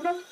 Assalamualaikum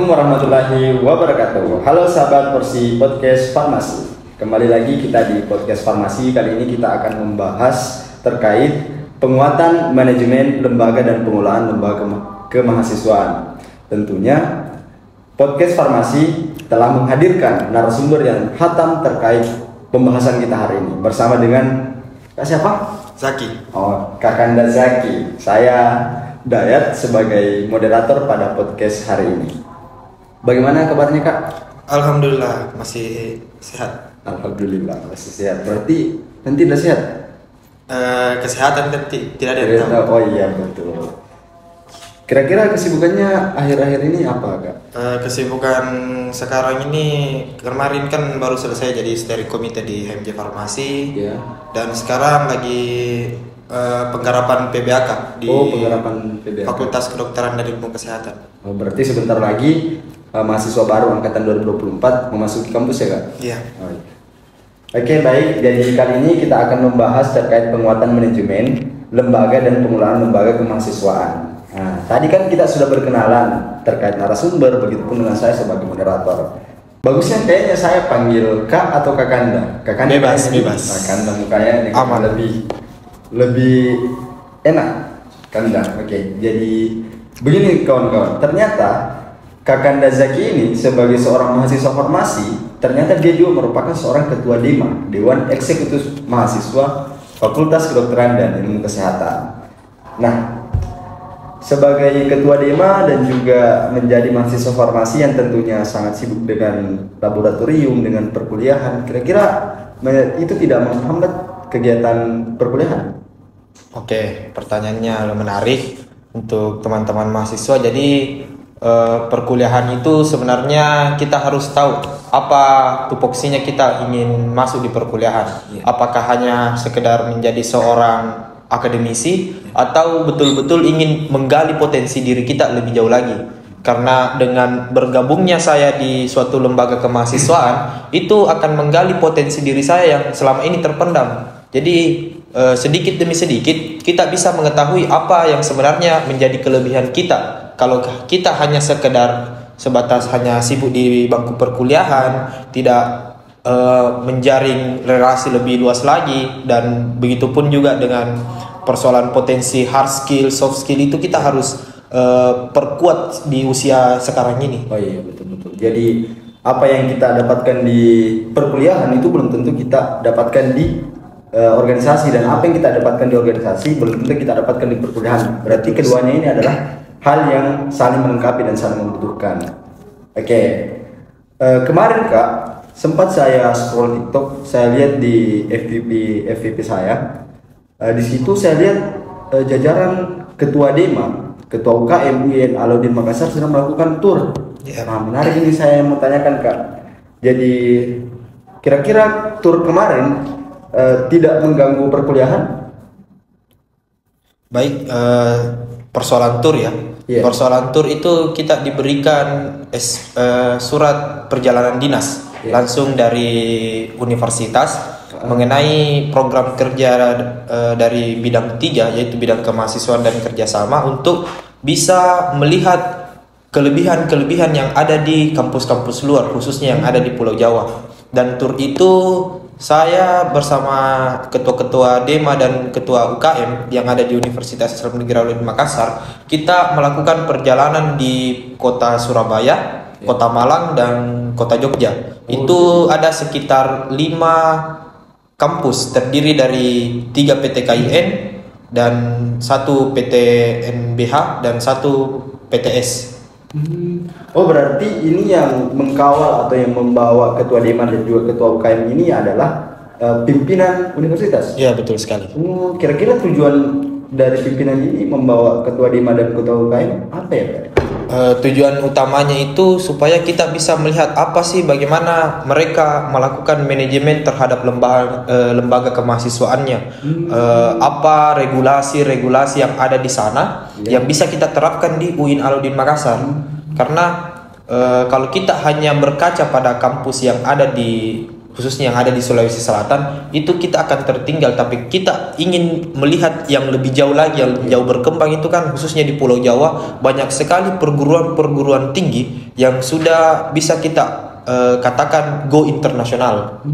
warahmatullahi wabarakatuh. Halo sahabat Porsi Podcast Farmasi. Kembali lagi kita di Podcast Farmasi. Kali ini kita akan membahas terkait penguatan manajemen lembaga dan pengelolaan lembaga kemahasiswaan. Tentunya Podcast Farmasi telah menghadirkan narasumber yang khatam terkait pembahasan kita hari ini bersama dengan Kak siapa? Zaki. Oh, Kakanda Zaki. Saya Dayat sebagai moderator pada podcast hari ini. Bagaimana kabarnya Kak? Alhamdulillah masih sehat. Alhamdulillah masih sehat. Berarti nanti udah sehat? Kesehatan kan tidak ada yang tahu. Oh iya betul. Kira-kira kesibukannya akhir-akhir ini apa Kak? Kesibukan sekarang ini kemarin kan baru selesai jadi steering komite di HMJ Farmasi. Ya. Dan sekarang lagi penggarapan PBAK di penggarapan PBAK. Fakultas Kedokteran dan Ilmu Kesehatan. Oh, berarti sebentar lagi mahasiswa baru angkatan 2024 memasuki kampus ya Kak? Iya. Oh, iya. Oke baik, jadi kali ini kita akan membahas terkait penguatan manajemen lembaga dan pengelolaan lembaga kemahasiswaan. Nah, tadi kan kita sudah berkenalan terkait narasumber, begitupun dengan saya sebagai moderator. Bagusnya kayaknya saya panggil Kak atau Kakanda? Kakanda Bebas. Kakanda mukanya aman, lebih enak. Kanda. Oke, jadi begini kawan-kawan. Ternyata Kakanda Zaki ini sebagai seorang mahasiswa farmasi, ternyata dia juga merupakan seorang ketua DEMA, Dewan Eksekutif Mahasiswa Fakultas Kedokteran dan Ilmu Kesehatan. Nah, sebagai ketua DEMA dan juga menjadi mahasiswa farmasi yang tentunya sangat sibuk dengan laboratorium, dengan perkuliahan, kira-kira itu tidak menghambat kegiatan perkuliahan? Oke, pertanyaannya menarik untuk teman-teman mahasiswa. Jadi perkuliahan itu sebenarnya kita harus tahu apa tupoksinya kita ingin masuk di perkuliahan. Apakah hanya sekedar menjadi seorang akademisi atau betul-betul ingin menggali potensi diri kita lebih jauh lagi. Karena dengan bergabungnya saya di suatu lembaga kemahasiswaan itu akan menggali potensi diri saya yang selama ini terpendam. Jadi sedikit demi sedikit kita bisa mengetahui apa yang sebenarnya menjadi kelebihan kita. Kalau kita hanya sebatas hanya sibuk di bangku perkuliahan, tidak menjaring relasi lebih luas lagi, dan begitupun juga dengan persoalan potensi hard skill, soft skill itu kita harus perkuat di usia sekarang ini. Oh iya betul. Jadi apa yang kita dapatkan di perkuliahan itu belum tentu kita dapatkan di organisasi, dan apa yang kita dapatkan di organisasi belum tentu kita dapatkan di perkuliahan. Berarti keduanya ini adalah hal yang saling melengkapi dan saling membutuhkan. Oke. Kemarin Kak, sempat saya scroll TikTok, saya lihat di FVP saya. Di situ saya lihat jajaran ketua DEMA, ketua UKM UIN Alauddin Makassar sedang melakukan tour. Nah, menarik ini saya mau tanyakan Kak. Jadi kira-kira tour kemarin tidak mengganggu perkuliahan? Baik, persoalan tur ya. Yeah. Persoalan tur itu kita diberikan surat perjalanan dinas langsung dari universitas mengenai program kerja dari bidang 3, yaitu bidang kemahasiswaan dan kerjasama, untuk bisa melihat kelebihan-kelebihan yang ada di kampus-kampus luar, khususnya yang ada di Pulau Jawa. Dan tur itu saya bersama ketua-ketua DEMA dan ketua UKM yang ada di Universitas Islam Negeri Alauddin Makassar, kita melakukan perjalanan di kota Surabaya, kota Malang, dan kota Jogja. Itu ada sekitar 5 kampus terdiri dari 3 PTKIN dan 1 PTNBH dan 1 PTS. Oh berarti ini yang mengkawal atau yang membawa ketua DEMA dan juga ketua UKM ini adalah pimpinan universitas? Iya betul sekali. Kira-kira tujuan dari pimpinan ini membawa ketua DEMA dan ketua UKM apa ya Pak? Tujuan utamanya itu supaya kita bisa melihat apa sih bagaimana mereka melakukan manajemen terhadap lembaga kemahasiswaannya, apa regulasi-regulasi yang ada di sana yang bisa kita terapkan di UIN Alauddin Makassar. Karena kalau kita hanya berkaca pada kampus yang ada di khususnya yang ada di Sulawesi Selatan, itu kita akan tertinggal. Tapi kita ingin melihat yang lebih jauh lagi, yang jauh berkembang itu kan khususnya di Pulau Jawa, banyak sekali perguruan-perguruan tinggi yang sudah bisa kita katakan go internasional.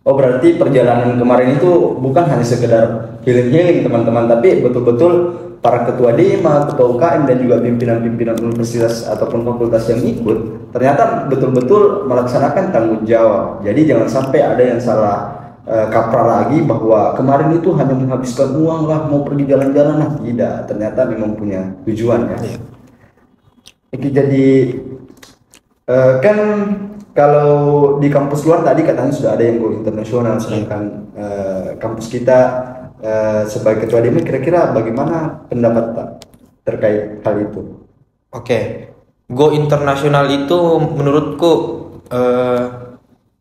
Oh, berarti perjalanan kemarin itu bukan hanya sekedar healing-healing teman-teman, tapi betul-betul para ketua DEMA, ketua UKM dan juga pimpinan-pimpinan universitas ataupun fakultas yang ikut ternyata betul-betul melaksanakan tanggung jawab. Jadi jangan sampai ada yang salah kaprah lagi bahwa kemarin itu hanya menghabiskan uang lah, mau pergi jalan-jalan lah. Tidak, ternyata memang punya tujuan ya. Oke, jadi kan kalau di kampus luar tadi katanya sudah ada yang go internasional, sedangkan kampus kita sebagai ketua DEMA, kira-kira bagaimana pendapat Pak terkait hal itu? Oke, go internasional itu menurutku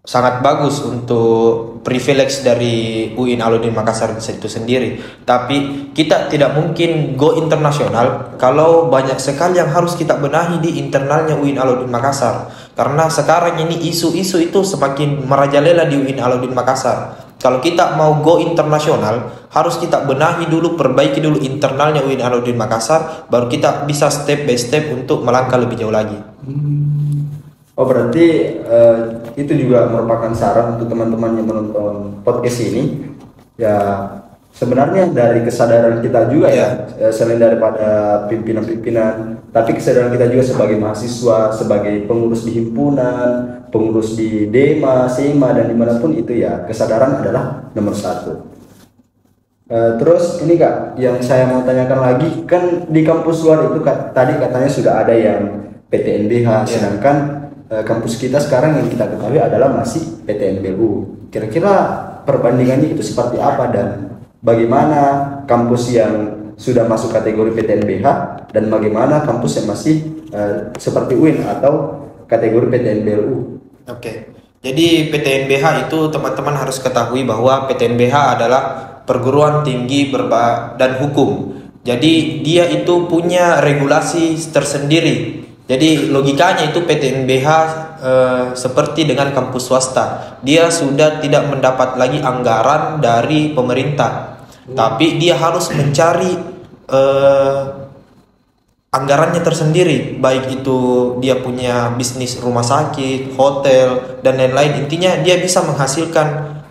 sangat bagus untuk privilege dari UIN Alauddin Makassar itu sendiri. Tapi kita tidak mungkin go internasional kalau banyak sekali yang harus kita benahi di internalnya UIN Alauddin Makassar. Karena sekarang ini isu-isu itu semakin merajalela di UIN Alauddin Makassar. Kalau kita mau go internasional, harus kita benahi dulu, perbaiki dulu internalnya UIN Alauddin Makassar, baru kita bisa step by step untuk melangkah lebih jauh lagi. Oh, berarti itu juga merupakan saran untuk teman-teman yang menonton podcast ini. Ya, sebenarnya dari kesadaran kita juga ya, selain daripada pimpinan-pimpinan, tapi kesadaran kita juga sebagai mahasiswa, sebagai pengurus di himpunan, pengurus di DEMA, SEMA, dan dimanapun itu ya, kesadaran adalah nomor satu. Terus ini Kak, yang saya mau tanyakan lagi, kan di kampus luar itu tadi katanya sudah ada yang PTNBH, sedangkan kampus kita sekarang yang kita ketahui adalah masih PTNBU. Kira-kira perbandingannya itu seperti apa dan bagaimana kampus yang sudah masuk kategori PTNBH dan bagaimana kampus yang masih seperti UIN atau kategori PTNBU? Oke, jadi PTNBH itu teman-teman harus ketahui bahwa PTNBH adalah perguruan tinggi berbadan hukum. Jadi dia itu punya regulasi tersendiri. Jadi logikanya itu PTNBH seperti dengan kampus swasta, dia sudah tidak mendapat lagi anggaran dari pemerintah, tapi dia harus mencari anggarannya tersendiri, baik itu dia punya bisnis rumah sakit, hotel dan lain-lain. Intinya dia bisa menghasilkan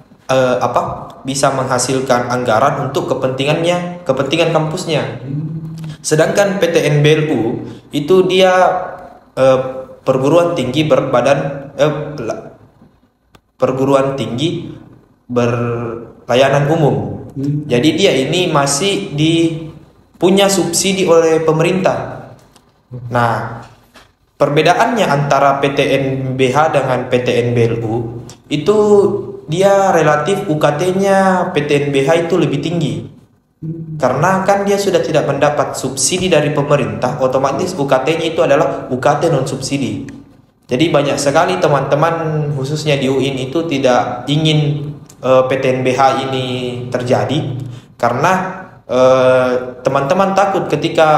bisa menghasilkan anggaran untuk kepentingan kampusnya. Sedangkan PTNBLU itu dia perguruan tinggi berlayanan umum. Jadi dia ini masih punya subsidi oleh pemerintah. Nah, perbedaannya antara PTNBH dengan PTNBLU itu dia relatif UKT-nya PTNBH itu lebih tinggi. Karena kan dia sudah tidak mendapat subsidi dari pemerintah, otomatis UKT-nya itu adalah UKT non subsidi. Jadi banyak sekali teman-teman khususnya di UIN itu tidak ingin PTNBH ini terjadi, karena teman-teman takut ketika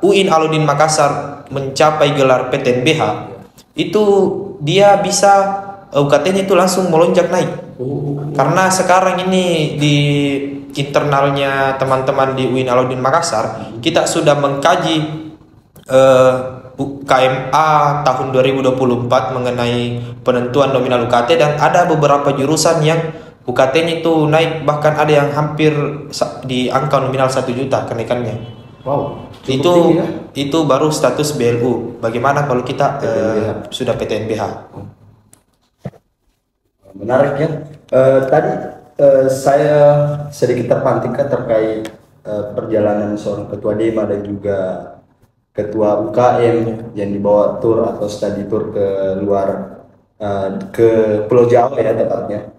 UIN Alauddin Makassar mencapai gelar PTNBH itu dia bisa UKT-nya itu langsung melonjak naik. Karena sekarang ini di internalnya teman-teman di UIN Alauddin Makassar, kita sudah mengkaji KMA tahun 2024 mengenai penentuan nominal UKT, dan ada beberapa jurusan yang UKT-nya itu naik, bahkan ada yang hampir di angka nominal 1 juta kenaikannya. Wow, itu baru status BLU. Bagaimana kalau kita sudah PTNBH? Menarik ya. Tadi saya sedikit terpantikkan terkait perjalanan seorang ketua DEMA dan juga ketua UKM yang dibawa tour atau study tour ke luar, ke Pulau Jawa ya tepatnya.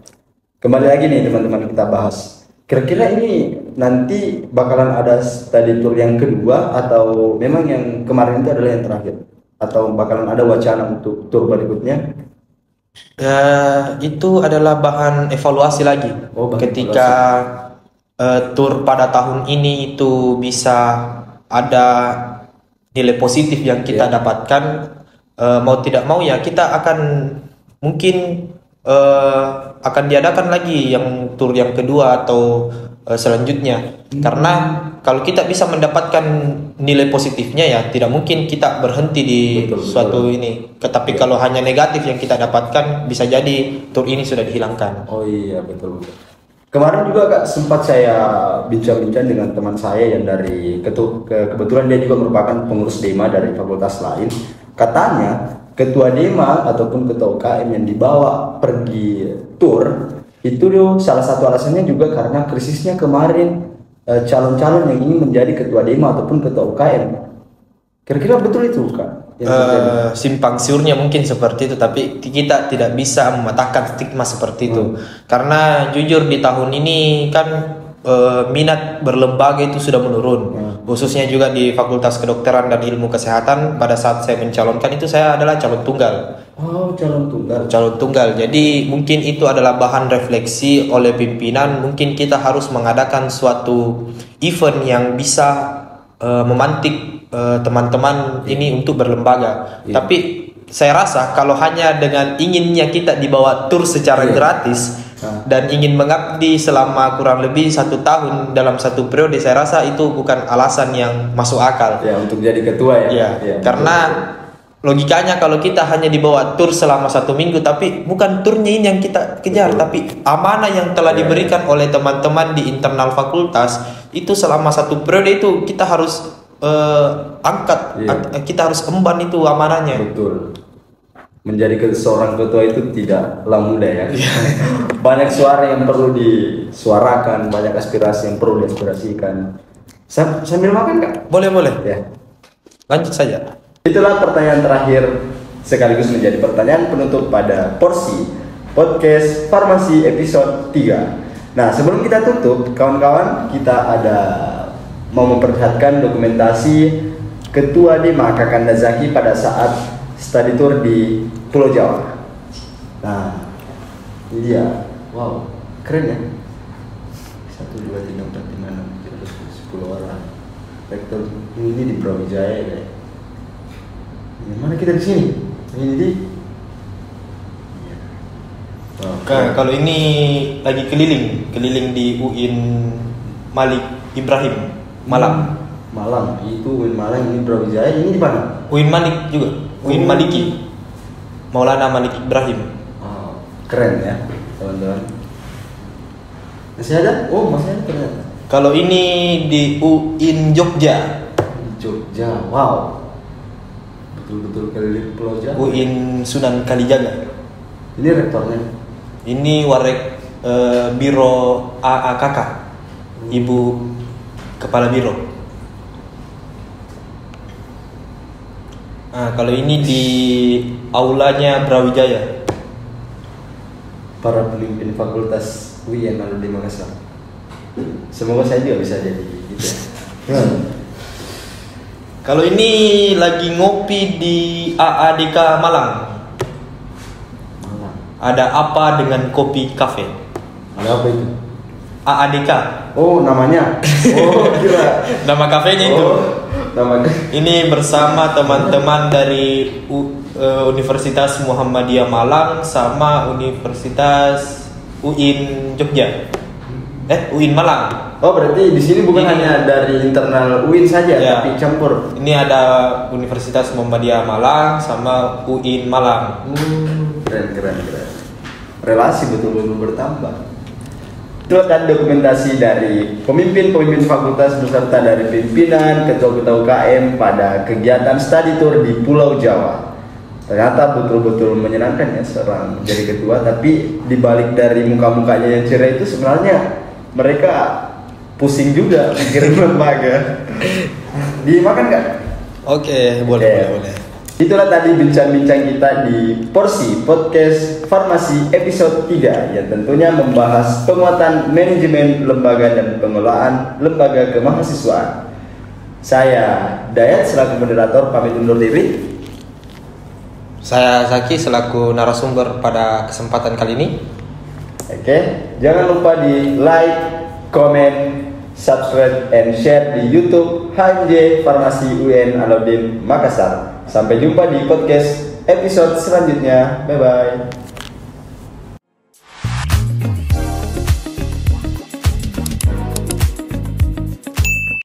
Kembali lagi nih teman-teman, kita bahas. Kira-kira ini nanti bakalan ada study tour yang kedua atau memang yang kemarin itu adalah yang terakhir? Atau bakalan ada wacana untuk tour berikutnya? Itu adalah bahan evaluasi lagi. Ketika tour pada tahun ini itu bisa ada nilai positif yang kita dapatkan, mau tidak mau ya kita akan mungkin akan diadakan lagi yang tur yang kedua atau selanjutnya. Karena kalau kita bisa mendapatkan nilai positifnya ya tidak mungkin kita berhenti di suatu ini. Tetapi kalau hanya negatif yang kita dapatkan, bisa jadi tur ini sudah dihilangkan. Oh iya, betul. Kemarin juga Kak sempat saya bincang-bincang dengan teman saya yang dari kebetulan dia juga merupakan pengurus Dema dari fakultas lain. Katanya ketua Dema ataupun ketua UKM yang dibawa pergi tur itu salah satu alasannya juga karena krisisnya kemarin, calon-calon yang ingin menjadi ketua Dema ataupun ketua UKM. Kira-kira betul itu Kak? Simpang siurnya mungkin seperti itu, tapi kita tidak bisa mematahkan stigma seperti itu. Karena jujur di tahun ini kan minat berlembaga itu sudah menurun, khususnya juga di Fakultas Kedokteran dan Ilmu Kesehatan. Pada saat saya mencalonkan itu saya adalah calon tunggal. Oh, calon tunggal. Calon tunggal. Jadi mungkin itu adalah bahan refleksi oleh pimpinan. Mungkin kita harus mengadakan suatu event yang bisa memantik teman-teman ini untuk berlembaga. Tapi saya rasa kalau hanya dengan inginnya kita dibawa tur secara gratis dan ingin mengabdi selama kurang lebih 1 tahun dalam satu periode, saya rasa itu bukan alasan yang masuk akal. Ya, untuk jadi ketua ya. Karena logikanya kalau kita hanya dibawa tur selama 1 minggu, tapi bukan turnya ini yang kita kejar, tapi amanah yang telah diberikan oleh teman-teman di internal fakultas itu selama 1 periode itu kita harus angkat, kita harus emban itu amanahnya. Betul. Menjadi seorang ketua itu tidaklah mudah ya. Banyak suara yang perlu disuarakan, banyak aspirasi yang perlu diaspirasikan. Sambil makan Kak? Boleh. Ya. Lanjut saja. Itulah pertanyaan terakhir sekaligus menjadi pertanyaan penutup pada porsi podcast Farmasi episode 3. Nah, sebelum kita tutup, kawan-kawan, kita ada mau memperlihatkan dokumentasi Ketua Dema Kakanda Zaki pada saat study tour di Pulau Jawa. Nah, ini dia. Wow, keren ya. 1, 2, 3, 4, 5, 6, 7, 10 orang. Rektor ini di Brawijaya ya. Mana kita di sini? Ini di. Nah, kalau ini lagi keliling di UIN Malik Ibrahim Malang. Itu UIN Malang, ini Brawijaya, ini di mana? UIN Malik juga. UIN Maliki. Maulana Malik Ibrahim. Oh, keren ya, teman-teman. Masih ada? Oh, masih ada ternyata. Kalau ini di UIN Jogja. Jogja, wow. Betul-betul keliling Pulau Jawa. UIN Sunan Kalijaga. Ini rektornya. Ini warek Biro AAKK. Ibu Kepala Biro. Nah, kalau ini di aulanya Brawijaya. Para pemimpin fakultas UI yang ada di Makassar. Semoga saya juga bisa jadi gitu ya. Kalau ini lagi ngopi di AADK Malang. Ada apa dengan kopi cafe? Ada apa itu? AADK. Oh, namanya. Oh, kira. Nama kafenya itu. Namanya. Ini bersama teman-teman dari Universitas Muhammadiyah Malang sama Universitas UIN Jogja. UIN Malang. Oh, berarti di sini bukan hanya dari internal UIN saja, tapi campur. Ini ada Universitas Muhammadiyah Malang sama UIN Malang. Keren. Relasi betul-betul bertambah. Itu kan dokumentasi dari pemimpin fakultas beserta dari pimpinan, ketua-ketua UKM pada kegiatan study tour di Pulau Jawa. Ternyata betul-betul menyenangkan ya seorang jadi ketua, tapi dibalik dari muka-mukanya yang ceria itu sebenarnya mereka pusing juga mikirin lembaga. Dimakan nggak? Oke, boleh. Itulah tadi bincang-bincang kita di porsi podcast Farmasi episode 3 yang tentunya membahas penguatan manajemen lembaga dan pengelolaan lembaga kemahasiswaan. Saya Dayat selaku moderator pamit undur diri. Saya Zaki selaku narasumber pada kesempatan kali ini. Oke, jangan lupa di like, comment, subscribe, and share di YouTube HMJ Farmasi UIN Alauddin Makassar. Sampai jumpa di podcast episode selanjutnya. Bye bye.